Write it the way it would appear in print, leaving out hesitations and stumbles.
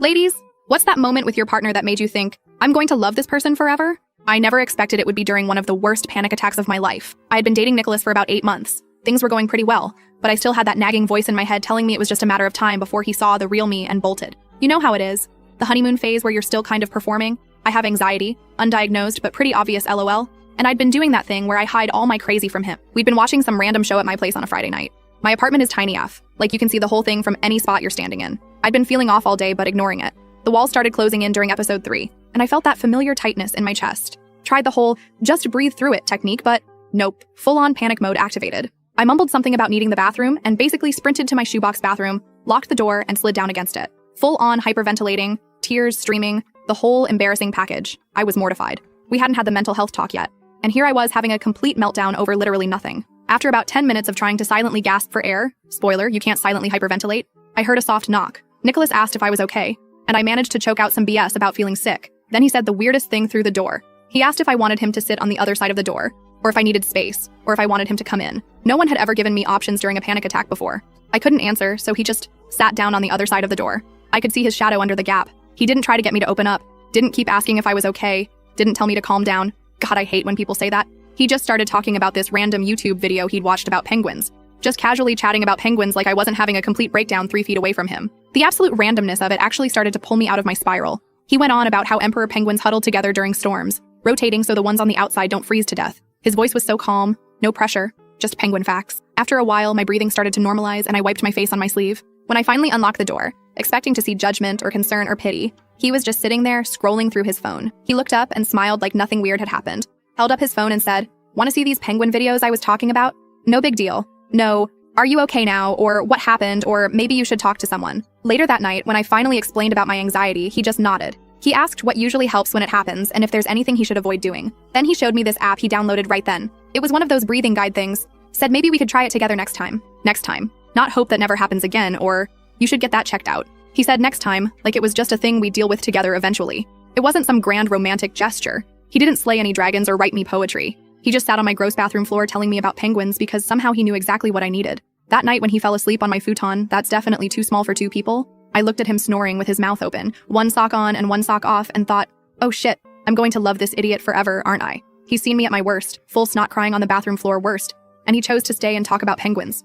Ladies, what's that moment with your partner that made you think, I'm going to love this person forever? I never expected it would be during one of the worst panic attacks of my life. I had been dating Nicholas for about 8 months. Things were going pretty well, but I still had that nagging voice in my head telling me it was just a matter of time before he saw the real me and bolted. You know how it is. The honeymoon phase where you're still kind of performing. I have anxiety, undiagnosed but pretty obvious LOL, and I'd been doing that thing where I hide all my crazy from him. We'd been watching some random show at my place on a Friday night. My apartment is tiny AF, like you can see the whole thing from any spot you're standing in. I'd been feeling off all day but ignoring it. The walls started closing in during episode 3, and I felt that familiar tightness in my chest. Tried the whole just breathe through it technique, but nope, full-on panic mode activated. I mumbled something about needing the bathroom and basically sprinted to my shoebox bathroom, locked the door, and slid down against it. Full-on hyperventilating, tears streaming, the whole embarrassing package. I was mortified. We hadn't had the mental health talk yet, and here I was having a complete meltdown over literally nothing. After about 10 minutes of trying to silently gasp for air, spoiler, you can't silently hyperventilate, I heard a soft knock. Nicholas asked if I was okay, and I managed to choke out some BS about feeling sick. Then he said the weirdest thing through the door. He asked if I wanted him to sit on the other side of the door, or if I needed space, or if I wanted him to come in. No one had ever given me options during a panic attack before. I couldn't answer, so he just sat down on the other side of the door. I could see his shadow under the gap. He didn't try to get me to open up, didn't keep asking if I was okay, didn't tell me to calm down. God, I hate when people say that. He just started talking about this random YouTube video he'd watched about penguins. Just casually chatting about penguins like I wasn't having a complete breakdown 3 feet away from him. The absolute randomness of it actually started to pull me out of my spiral. He went on about how emperor penguins huddle together during storms, rotating so the ones on the outside don't freeze to death. His voice was so calm, no pressure, just penguin facts. After a while, my breathing started to normalize and I wiped my face on my sleeve. When I finally unlocked the door, expecting to see judgment or concern or pity, he was just sitting there scrolling through his phone. He looked up and smiled like nothing weird had happened, held up his phone and said, "Want to see these penguin videos I was talking about? No big deal. No, are you okay now? Or what happened? Or maybe you should talk to someone." Later that night, when I finally explained about my anxiety, he just nodded. He asked what usually helps when it happens and if there's anything he should avoid doing. Then he showed me this app he downloaded right then. It was one of those breathing guide things. Said maybe we could try it together next time. Next time. Not hope that never happens again, or you should get that checked out. He said next time, like it was just a thing we'd deal with together eventually. It wasn't some grand romantic gesture. He didn't slay any dragons or write me poetry. He just sat on my gross bathroom floor telling me about penguins because somehow he knew exactly what I needed. That night when he fell asleep on my futon, that's definitely too small for 2 people, I looked at him snoring with his mouth open, one sock on and one sock off, and thought, oh shit, I'm going to love this idiot forever, aren't I? He's seen me at my worst, full snot crying on the bathroom floor worst, and he chose to stay and talk about penguins.